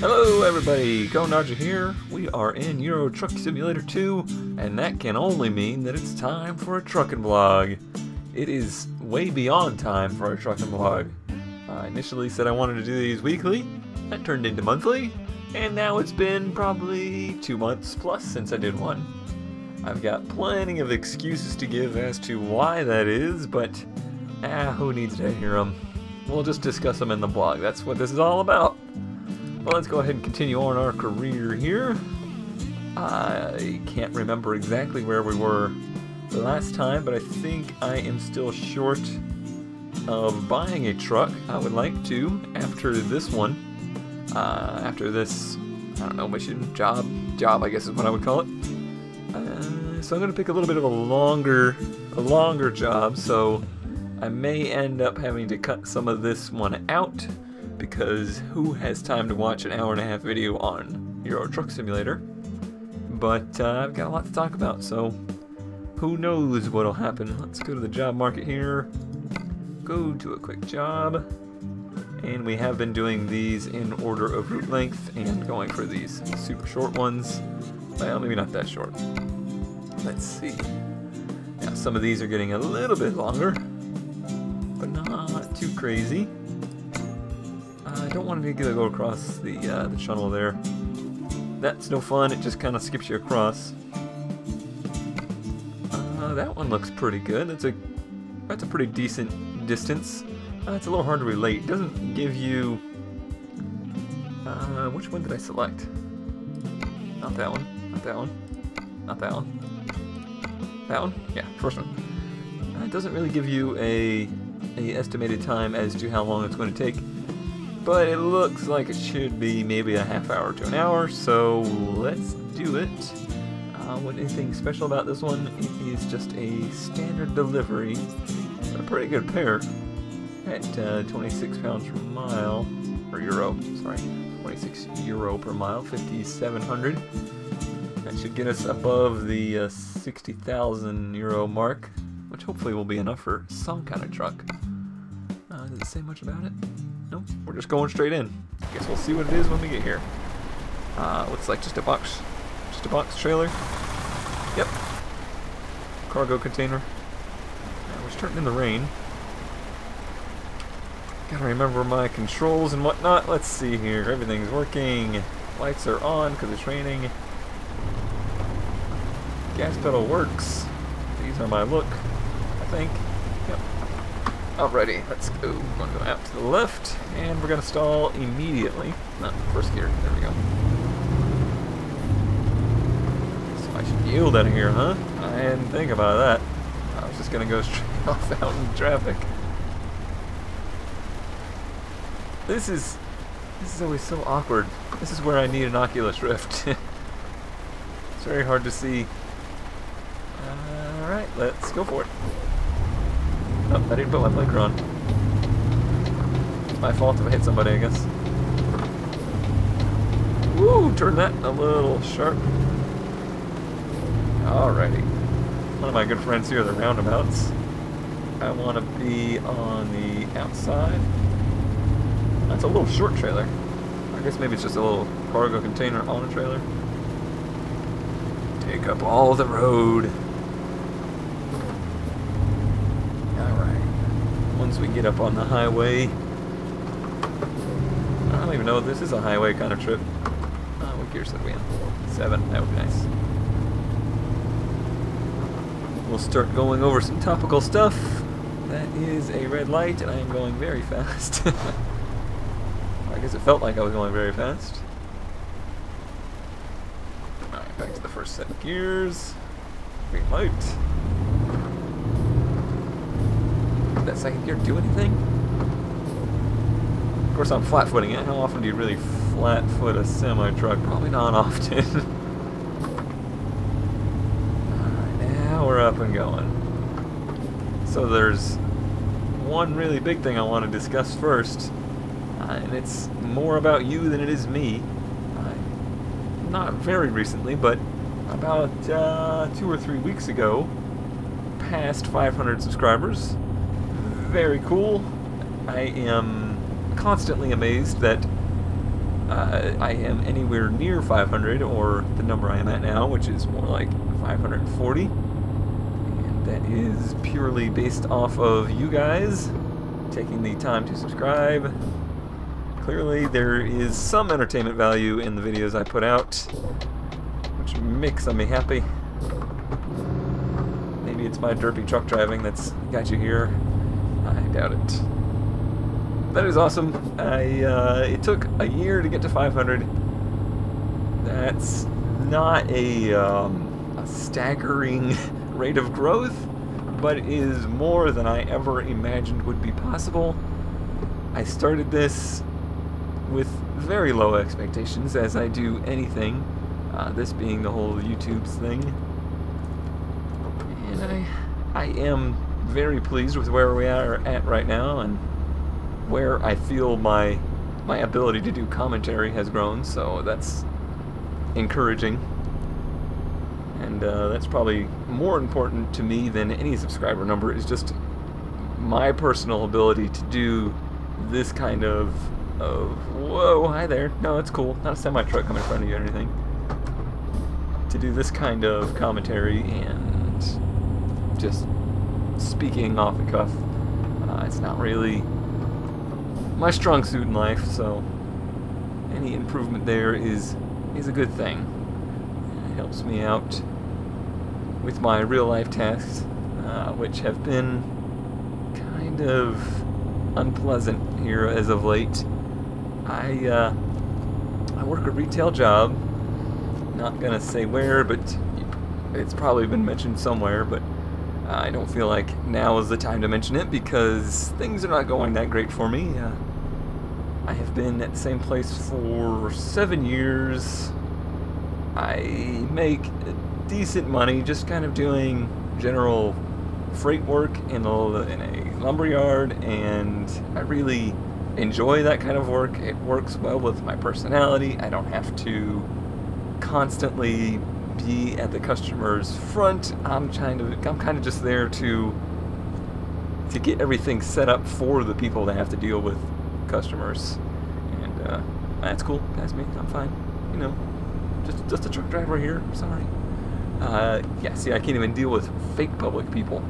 Hello everybody, Dodger here. We are in Euro Truck Simulator 2, and that can only mean that it's time for a Truckin Blog. It is way beyond time for a Truckin Blog. I initially said I wanted to do these weekly, that turned into monthly, and now it's been probably 2 months plus since I did one. I've got plenty of excuses to give as to why that is, but who needs to hear them? We'll just discuss them in the blog. That's what this is all about. Well, let's go ahead and continue on our career here. I can't remember exactly where we were the last time, but I think I am still short of buying a truck. I would like to after this one. After this, I don't know, mission, job I guess is what I would call it. So I'm going to pick a little bit of a longer job, so I may end up having to cut some of this one out, because who has time to watch an hour-and-a-half video on Euro Truck Simulator? But I've got a lot to talk about, so who knows what'll happen. Let's go to the job market here, go to a quick job, and we have been doing these in order of route length and going for these super short ones. Well, maybe not that short. Let's see. Now some of these are getting a little bit longer, but not too crazy. I don't want to go across the channel there. That's no fun, it just kind of skips you across. That one looks pretty good. That's a pretty decent distance. It's a little hard to relate. It doesn't give you... which one did I select? Not that one. Not that one. Not that one. That one? Yeah, first one. It doesn't really give you a estimated time as to how long it's going to take. But it looks like it should be maybe a half hour to an hour, so let's do it. Anything special about this one? It is just a standard delivery, but a pretty good pair at 26 pounds per mile, or euro, sorry, 26 euro per mile, 5,700. That should get us above the 60,000 euro mark, which hopefully will be enough for some kind of truck. Does it say much about it? Nope, we're just going straight in. Guess we'll see what it is when we get here. Looks like just a box trailer. Yep. Cargo container. We're starting in the rain. Gotta remember my controls and whatnot. Let's see here. Everything's working. Lights are on because it's raining. Gas pedal works. These are my look, I think. Yep. Alrighty, let's go. We're going to go out to the left, and we're going to stall immediately. Not first gear. There we go. So I should yield out of here, huh? I didn't think about that. I was just going to go straight off out in traffic. This is always so awkward. This is where I need an Oculus Rift. It's very hard to see. Alright, let's go for it. Oh, I didn't put my blinker on. It's my fault if I hit somebody, I guess. Woo! Turn that a little sharp. Alrighty. One of my good friends here are the roundabouts. I want to be on the outside. That's a little short trailer. I guess maybe it's just a little cargo container on a trailer. Take up all the road. Once we get up on the highway, I don't even know if this is a highway kind of trip. What gear said we in? 7, that would be nice. We'll start going over some topical stuff. That is a red light, and I am going very fast. I guess it felt like I was going very fast. Alright, back to the first set of gears. Green light. Did that second gear do anything? Of course I'm flat-footing it. How often do you really flat-foot a semi-truck? Probably not often. Alright, now we're up and going. So there's one really big thing I want to discuss first, and it's more about you than it is me. Not very recently, but about 2 or 3 weeks ago, passed 500 subscribers. Very cool. I am constantly amazed that I am anywhere near 500, or the number I am at now, which is more like 540. And that is purely based off of you guys taking the time to subscribe. Clearly there is some entertainment value in the videos I put out, which makes me happy. Maybe it's my derpy truck driving that's got you here. I doubt it. That is awesome. It took a year to get to 500. That's not a staggering rate of growth, but it is more than I ever imagined would be possible. I started this with very low expectations, as I do anything, this being the whole YouTube's thing. And I am very pleased with where we are at right now, and where I feel my ability to do commentary has grown, so that's encouraging. And that's probably more important to me than any subscriber number, is just my personal ability to do this kind of whoa, hi there. No, it's cool. Not a semi-truck coming in front of you or anything. To do this kind of commentary and just speaking off the cuff, it's not really my strong suit in life, so any improvement there is a good thing. It helps me out with my real-life tasks, which have been kind of unpleasant here as of late. I work a retail job. Not gonna say where, but it's probably been mentioned somewhere, but I don't feel like now is the time to mention it because things are not going that great for me. I have been at the same place for 7 years. I make decent money just kind of doing general freight work in a lumber yard, and I really enjoy that kind of work. It works well with my personality. I don't have to constantly be at the customer's front. I'm kind of just there to get everything set up for the people that have to deal with customers, and that's cool. That's me. I'm fine. You know, just a truck driver here. Sorry. Yeah. See, I can't even deal with fake public people.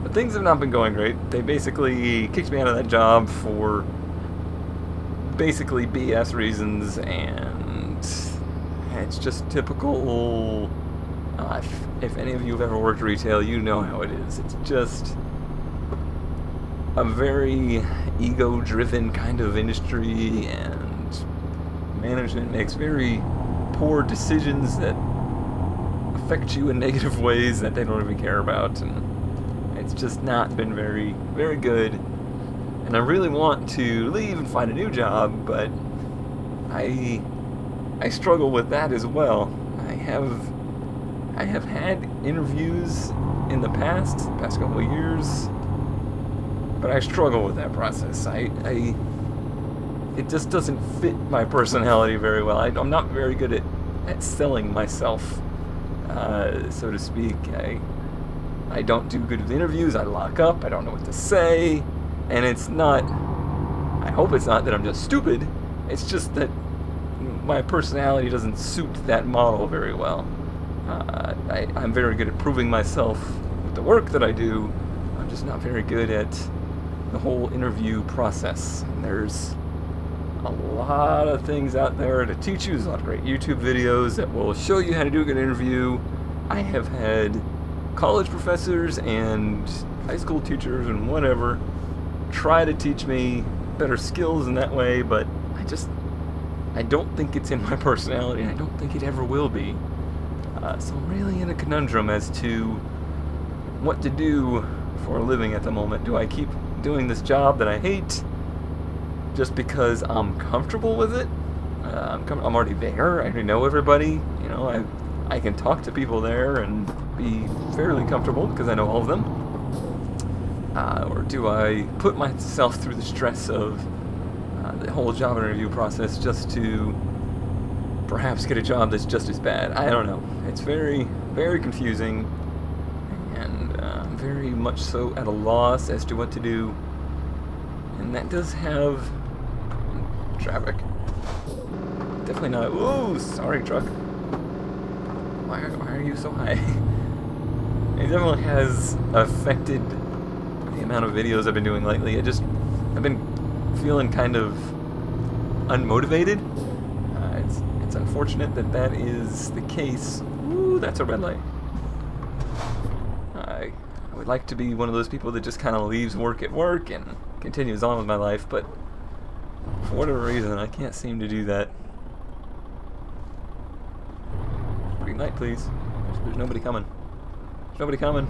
But things have not been going great. They basically kicked me out of that job for basically BS reasons, and it's just typical. If any of you have ever worked retail, you know how it is. It's just a very ego-driven kind of industry, and management makes very poor decisions that affect you in negative ways that they don't even care about, and it's just not been very, very good. And I really want to leave and find a new job, but I struggle with that as well. I have had interviews in the past couple of years, but I struggle with that process. It just doesn't fit my personality very well. I'm not very good at selling myself, so to speak. I don't do good with interviews. I lock up. I don't know what to say, and it's not. I hope it's not that I'm just stupid. It's just that my personality doesn't suit that model very well. I'm very good at proving myself with the work that I do. I'm just not very good at the whole interview process. And there's a lot of things out there to teach you. There's a lot of great YouTube videos that will show you how to do a good interview. I have had college professors and high school teachers and whatever try to teach me better skills in that way, but I don't think it's in my personality, and I don't think it ever will be. So I'm really in a conundrum as to what to do for a living at the moment. Do I keep doing this job that I hate just because I'm comfortable with it? I'm already there. I already know everybody. You know, I can talk to people there and be fairly comfortable because I know all of them. Or do I put myself through the stress of the whole job interview process just to perhaps get a job that's just as bad? I don't know. It's very, very confusing, and I'm very much so at a loss as to what to do. And that does have traffic. Definitely not. Ooh, sorry, truck. Why are you so high? It definitely has affected the amount of videos I've been doing lately. I've been feeling kind of unmotivated. It's unfortunate that is the case. Ooh, that's a red light. I would like to be one of those people that just kind of leaves work at work and continues on with my life, but for whatever reason, I can't seem to do that. Green light, please. There's nobody coming. There's nobody coming.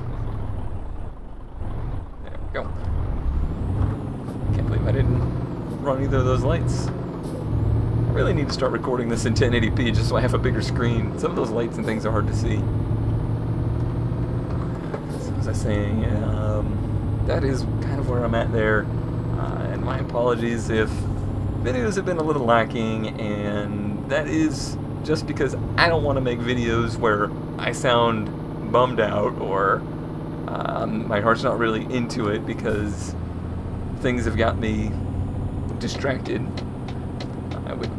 There we go. Can't believe I didn't run either of those lights. I really need to start recording this in 1080p just so I have a bigger screen. Some of those lights and things are hard to see. So as I was saying, that is kind of where I'm at there. And my apologies if videos have been a little lacking, and that is just because I don't want to make videos where I sound bummed out or my heart's not really into it because things have got me distracted.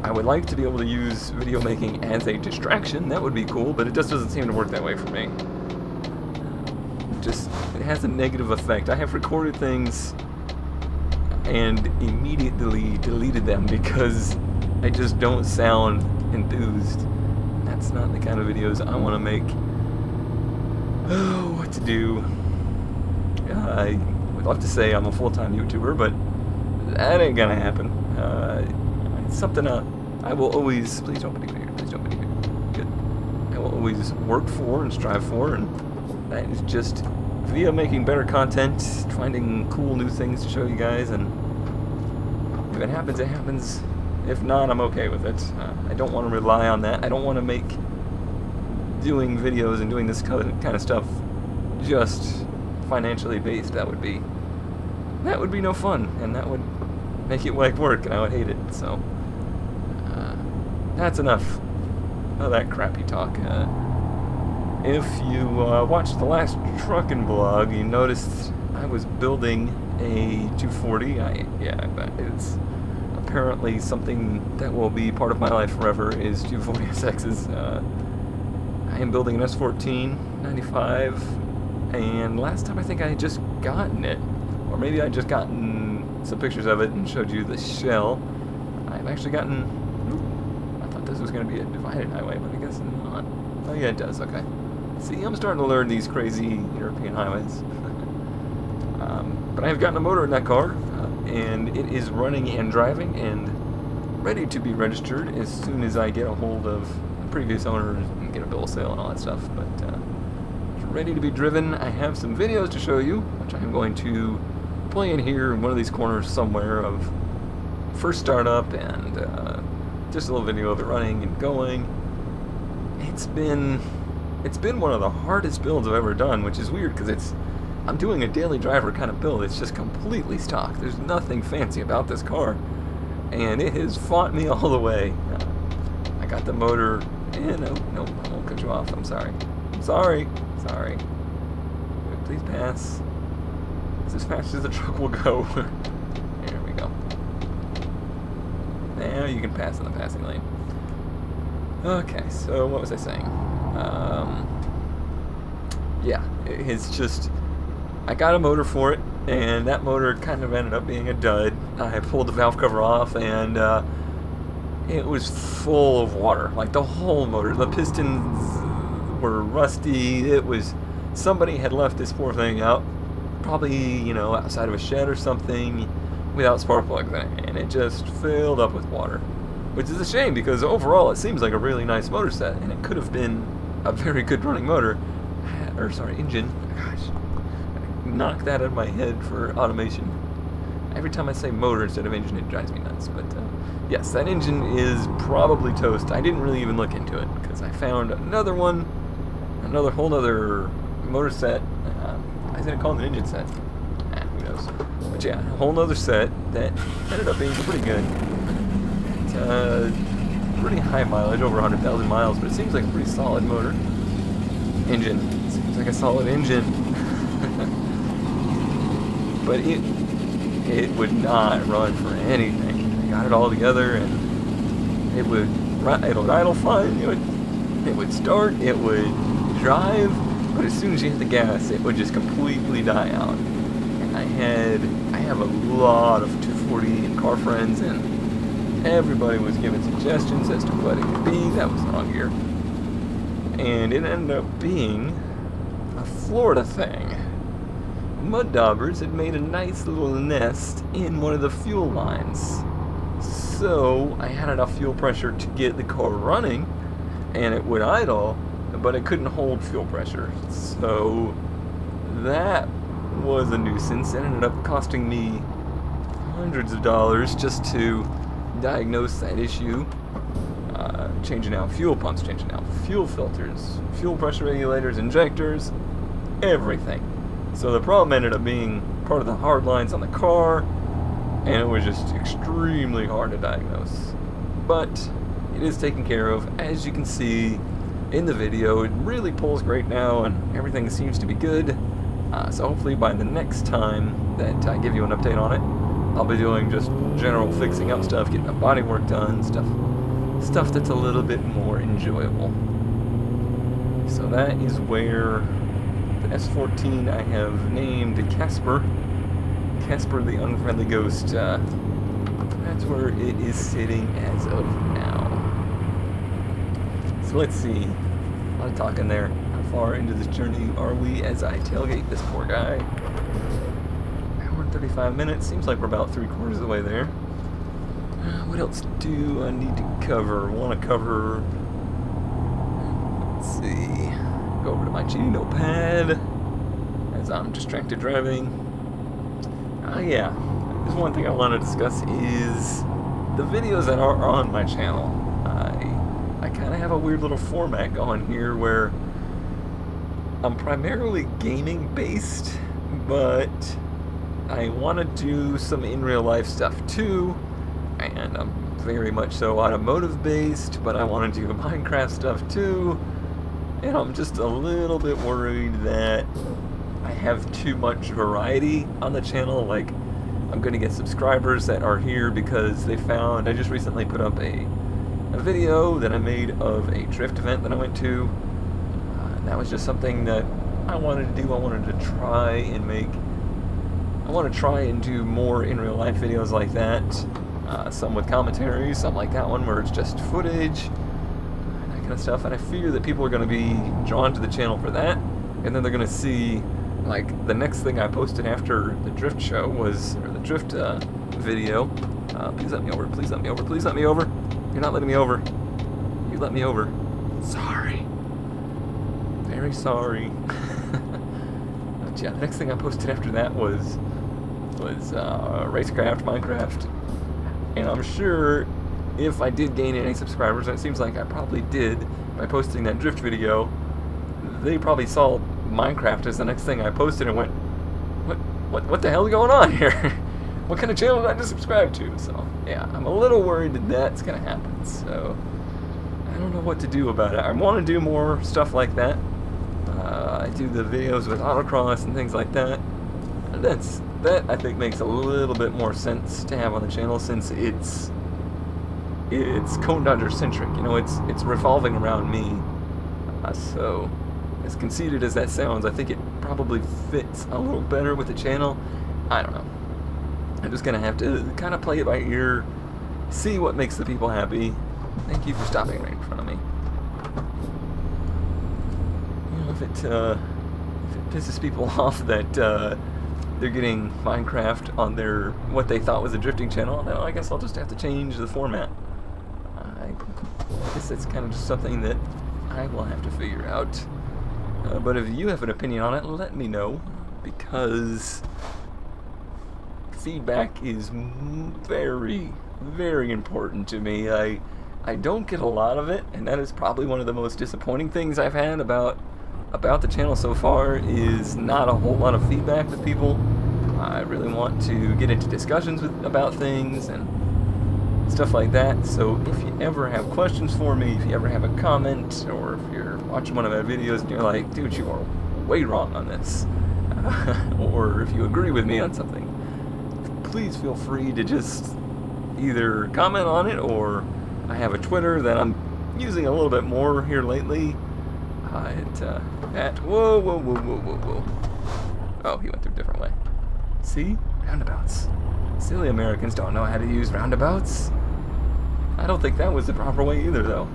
I would like to be able to use video making as a distraction. That would be cool, but it just doesn't seem to work that way for me. It has a negative effect. I have recorded things and immediately deleted them because I just don't sound enthused. That's not the kind of videos I want to make. Oh, what to do? I would love to say I'm a full-time YouTuber, but that ain't gonna happen. It's something I will always... Please don't be here. Please don't be here. Good. I will always work for and strive for, and that is just via making better content, finding cool new things to show you guys, and if it happens, it happens. If not, I'm okay with it. I don't want to rely on that. I don't want to make doing videos and doing this kind of stuff just financially based. That would be no fun, and that would make it like work, and I would hate it. So that's enough of that crappy talk. If you watched the last Truckin Blog, you noticed I was building a 240. It's apparently something that will be part of my life forever is 240 SXs. I am building an S14 95, and last time I think I had just gotten it, or maybe I had just gotten some pictures of it and showed you the shell. I've actually gotten... Ooh, I thought this was going to be a divided highway, but I guess not. Oh yeah, it does, okay. See, I'm starting to learn these crazy European highways. But I have gotten a motor in that car, and it is running and driving and ready to be registered as soon as I get a hold of the previous owner and get a bill of sale and all that stuff. But it's ready to be driven. I have some videos to show you, which I am going to play in here in one of these corners somewhere of first startup and just a little video of it running and going. It's been one of the hardest builds I've ever done, which is weird because I'm doing a daily driver kind of build. It's just completely stock. There's nothing fancy about this car, and it has fought me all the way. I got the motor, and no, I won't cut you off. I'm sorry. I'm sorry. Sorry. Please pass. It's as fast as the truck will go. There we go. Now you can pass in the passing lane. Okay, so what was I saying? Yeah, it's just, I got a motor for it, and that motor kind of ended up being a dud. I pulled the valve cover off, and it was full of water, like the whole motor. The pistons were rusty. It was, somebody had left this poor thing out, probably, you know, outside of a shed or something, without spark plugs in it, and it just filled up with water. Which is a shame, because overall it seems like a really nice motor set, and it could have been a very good running motor, or sorry, engine. Gosh, I knocked that out of my head for automation. Every time I say motor instead of engine, it drives me nuts. But yes, that engine is probably toast. I didn't really even look into it, because I found another one, whole other motor set. I was gonna call it an engine set. Who knows? But yeah, a whole other set that ended up being pretty good. Pretty high mileage, over 100,000 miles, but it seems like a pretty solid motor. Engine. Seems like a solid engine. But it would not run for anything. got it all together, and it would idle fine, it would start, it would drive, but as soon as you hit the gas, it would just completely die out. And I have a lot of 240 and car friends, and everybody was giving suggestions as to what it could be that was on here. And it ended up being a Florida thing. Mud daubers had made a nice little nest in one of the fuel lines. So I had enough fuel pressure to get the car running, and it would idle, but it couldn't hold fuel pressure. So that was a nuisance. It ended up costing me hundreds of dollars just to diagnose that issue. Changing out fuel pumps, changing out fuel filters, fuel pressure regulators, injectors, everything. So the problem ended up being part of the hard lines on the car, and it was just extremely hard to diagnose. But it is taken care of. As you can see in the video, it really pulls great now, and everything seems to be good. So hopefully by the next time that I give you an update on it, I'll be doing just general fixing up stuff, getting the bodywork done, stuff that's a little bit more enjoyable. So that is where the S14 I have named Casper the Unfriendly Ghost. That's where it is sitting as of now. So let's see. A lot of talking there. How far into this journey are we as I tailgate this poor guy? Hour and 35 minutes. Seems like we're about 3/4 of the way there. What else do I need to cover? Want to cover... Let's see. Go over to my cheating notepad as I'm distracted driving. Yeah. There's one thing I want to discuss is the videos that are on my channel. I kind of have a weird little format going here where I'm primarily gaming based, but I want to do some in real life stuff too, and I'm very much so automotive based, but I want to do Minecraft stuff too, and I'm just a little bit worried that I have too much variety on the channel. Like, I'm going to get subscribers that are here because they found, I just recently put up a video that I made of a drift event that I went to. That was just something that I wanted to do. I wanted to try and do more in real life videos like that. Some with commentary, some like that one where it's just footage, that kind of stuff. And I fear that people are going to be drawn to the channel for that, and then they're going to see, like, the next thing I posted after the drift show was, or the drift video. Please let me over, please let me over, please let me over. You're not letting me over. You let me over. Sorry. Very sorry. But yeah, the next thing I posted after that was Racecraft, Minecraft. And I'm sure if I did gain any subscribers, and it seems like I probably did by posting that drift video, they probably saw Minecraft as the next thing I posted and went, what the hell is going on here? What kind of channel did I just subscribe to? So yeah, I'm a little worried that that's gonna happen. So I don't know what to do about it. I want to do more stuff like that. I do the videos with autocross and things like that. And that I think makes a little bit more sense to have on the channel, since it's Cone Dodger centric. You know, it's revolving around me. So as conceited as that sounds, I think it probably fits a little better with the channel. I don't know. I'm just gonna have to kind of play it by ear, see what makes the people happy. Thank you for stopping right in front of me. You know, if it pisses people off that they're getting Minecraft on their, what they thought was a drifting channel, then I guess I'll just have to change the format. I guess that's kind of just something that I will have to figure out. But if you have an opinion on it, let me know, because feedback is very, very important to me. I don't get a lot of it, and that is probably one of the most disappointing things I've had about the channel so far, is not a whole lot of feedback with people. I really want to get into discussions about things and stuff like that. So if you ever have questions for me, if you ever have a comment, or if you're watching one of my videos and you're like, dude, you are way wrong on this, or if you agree with me on something, please feel free to just either comment on it, or I have a Twitter that I'm using a little bit more here lately. Whoa. Oh, he went through a different way. See? Roundabouts. Silly Americans don't know how to use roundabouts. I don't think that was the proper way either, though.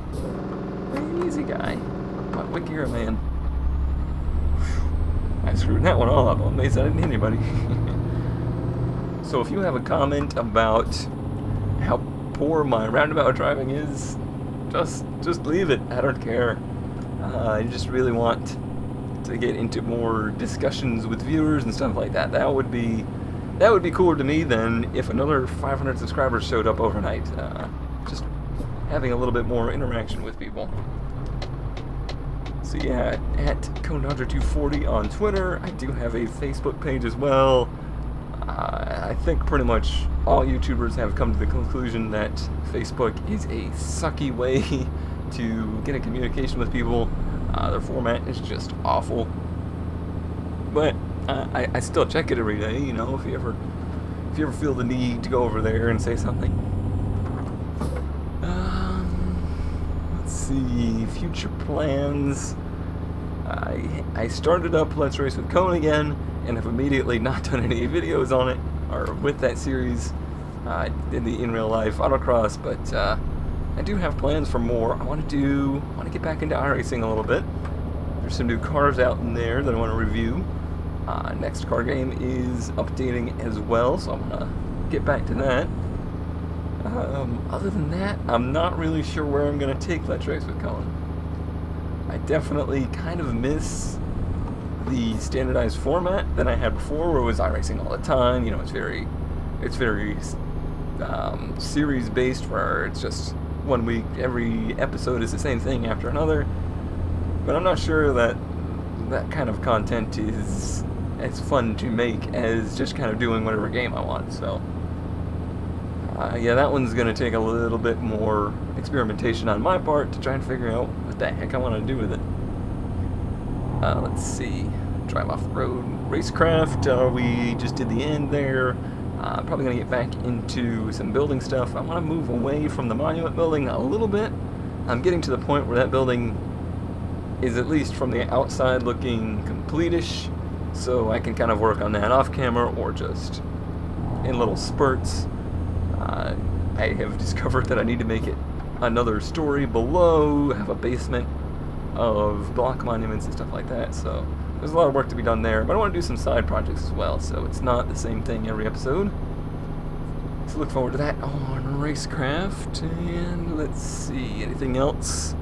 Very easy guy. What wick you're a man. I screwed that one all up. I'm amazed I didn't hit anybody. So if you have a comment about how poor my roundabout driving is, just leave it. I don't care. I just really want to get into more discussions with viewers and stuff like that. That would be cooler to me than if another 500 subscribers showed up overnight. Just having a little bit more interaction with people. So yeah, at ConeDodger240 on Twitter. I do have a Facebook page as well. I think pretty much all YouTubers have come to the conclusion that Facebook is a sucky way to get in communication with people. Their format is just awful. But I still check it every day, you know, if you ever feel the need to go over there and say something. Let's see, future plans. I started up Let's Race with Cone again, and have immediately not done any videos on it, or with that series, in the in real life autocross, but I do have plans for more. I want to get back into iRacing a little bit. There's some new cars out in there that I want to review. Next car game is updating as well, so I'm gonna get back to that. Other than that, I'm not really sure where I'm gonna take Let's Race with Cone. I definitely kind of miss the standardized format that I had before, where it was iRacing all the time. You know, it's very series based, where it's just 1 week, every episode is the same thing after another. But I'm not sure that that kind of content is as fun to make as just kind of doing whatever game I want. So yeah, that one's gonna take a little bit more experimentation on my part to try and figure out what the heck I want to do with it. Let's see, drive off the road, racecraft. We just did the end there. Probably gonna get back into some building stuff. I want to move away from the monument building a little bit. I'm getting to the point where that building is, at least from the outside, looking complete-ish, so I can kind of work on that off camera or just in little spurts. I have discovered that I need to make it another story below, have a basement of block monuments and stuff like that, so there's a lot of work to be done there, but I want to do some side projects as well, so it's not the same thing every episode. So look forward to that on Racecraft. And let's see, anything else?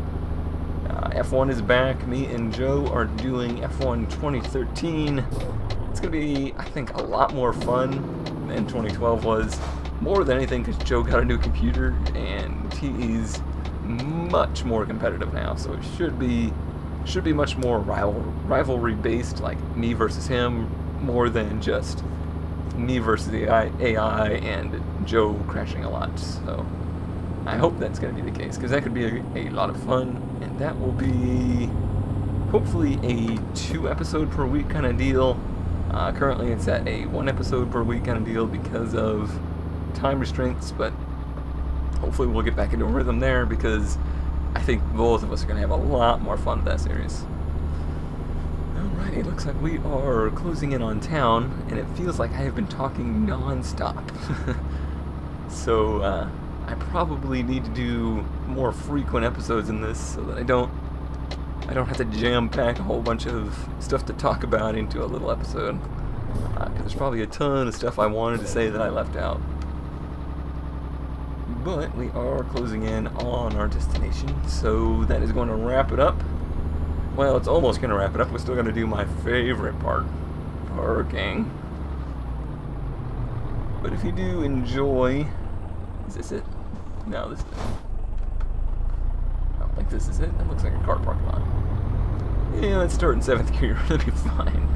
F1 is back. Me and Joe are doing F1 2013. It's going to be, I think, a lot more fun than 2012 was. More than anything because Joe got a new computer and he is much more competitive now, so it should be much more rivalry based, like me versus him, more than just me versus the AI and Joe crashing a lot. So I hope that's going to be the case, because that could be a lot of fun, and that will be hopefully a 2 episode per week kind of deal. Currently it's at a 1 episode per week kind of deal because of time restraints, but hopefully we'll get back into a rhythm there, because I think both of us are going to have a lot more fun with that series. Alrighty, looks like we are closing in on town, and it feels like I have been talking non-stop. So I probably need to do more frequent episodes in this, so that I don't have to jam-pack a whole bunch of stuff to talk about into a little episode. Because there's probably a ton of stuff I wanted to say that I left out. But we are closing in on our destination, so that is going to wrap it up. Well, it's almost going to wrap it up. We're still going to do my favorite part, parking. But if you do enjoy... Is this it? No, this is it. I don't think this is it. That looks like a car parking lot. Yeah, let's start in 7th gear. That'll be fine.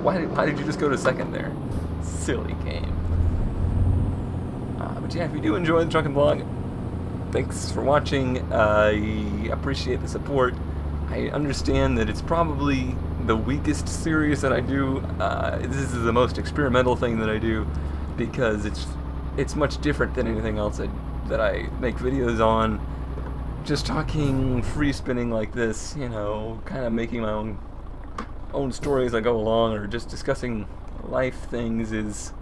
Why did you just go to 2nd there? Silly game. But yeah, if you do enjoy the Truckin Blog, thanks for watching. I appreciate the support. I understand that it's probably the weakest series that I do. This is the most experimental thing that I do, because it's it's much different than anything else that I make videos on. Just talking free spinning like this, you know, kind of making my own story as I go along, or just discussing life things is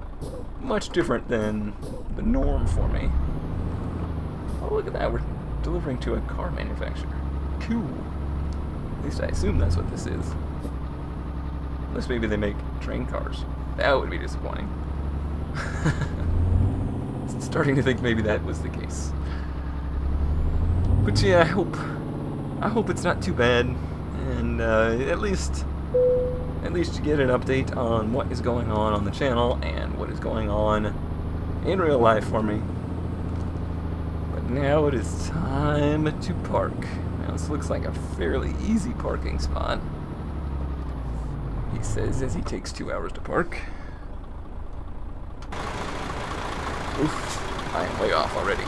much different than the norm for me. Oh, look at that, we're delivering to a car manufacturer. Cool. At least I assume that's what this is. Unless maybe they make train cars. That would be disappointing. Starting to think maybe that was the case. But yeah, I hope it's not too bad, and at least you get an update on what is going on the channel and what is going on in real life for me. But now it is time to park. Now this looks like a fairly easy parking spot. He says as he takes 2 hours to park. Oof, I am way off already.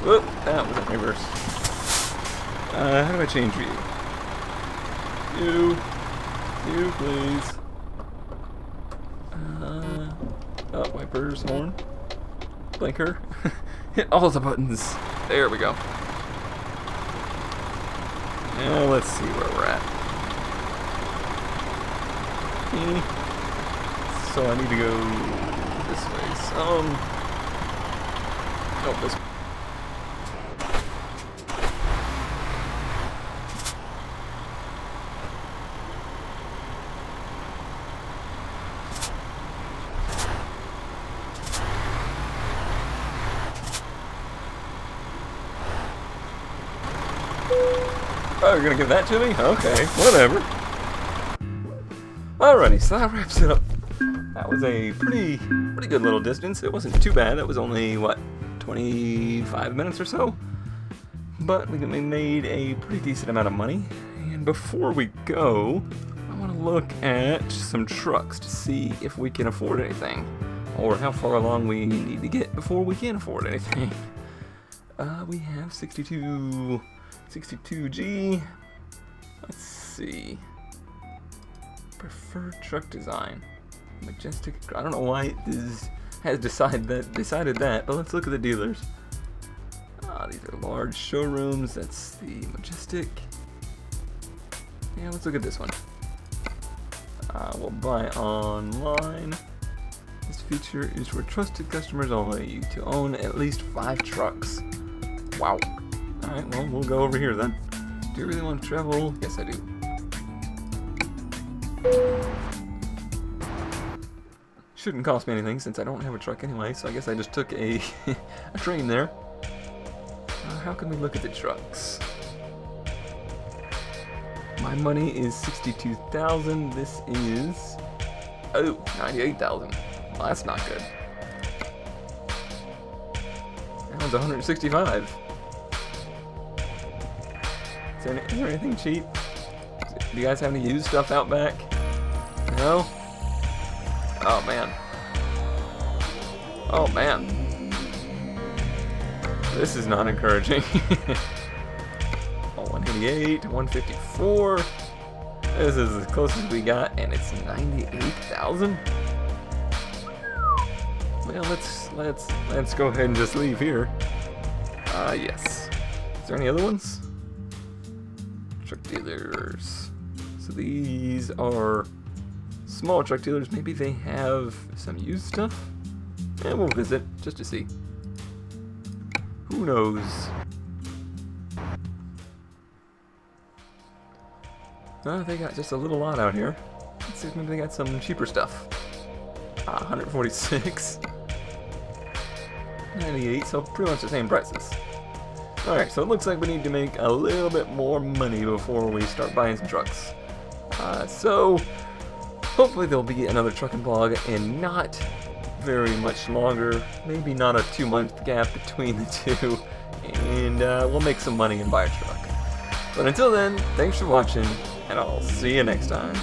Whoop, that was in reverse. How do I change view? You, please. Oh, wipers, horn, blinker. Hit all the buttons. There we go. Now let's see where we're at. So I need to go this way. Oh, this way. Oh, you're gonna give that to me? Okay, whatever. Alrighty, so that wraps it up. That was a pretty good little distance. It wasn't too bad. That was only, what, 25 minutes or so? But we made a pretty decent amount of money. And before we go, I want to look at some trucks to see if we can afford anything, or how far along we need to get before we can afford anything. We have 62G. Let's see. Preferred truck design. Majestic. I don't know why it has decided that, but let's look at the dealers. These are large showrooms. That's the Majestic. Yeah, let's look at this one. We'll buy online. This feature is for trusted customers only. To own at least 5 trucks. Wow. Alright, well, we'll go over here then. Do you really want to travel? Yes, I do. Shouldn't cost me anything since I don't have a truck anyway, so I guess I just took a train there. How can we look at the trucks? My money is 62,000. This is 98,000. Well, that's not good. That one's 165. Is there anything cheap? Do you guys have any used stuff out back? No? Oh man. Oh man. This is not encouraging. 188, 154. This is as close as we got, and it's 98,000. Well, let's go ahead and just leave here. Yes. Is there any other ones? Truck dealers. So these are small truck dealers. Maybe they have some used stuff. And we'll visit just to see. Who knows? They got just a little lot out here. Let's see if maybe they got some cheaper stuff. 146. 98, so pretty much the same prices. Alright, so it looks like we need to make a little bit more money before we start buying some trucks. So hopefully there'll be another Truckin Blog in not very much longer. Maybe not a 2-month gap between the two. And we'll make some money and buy a truck. But until then, thanks for watching, and I'll see you next time.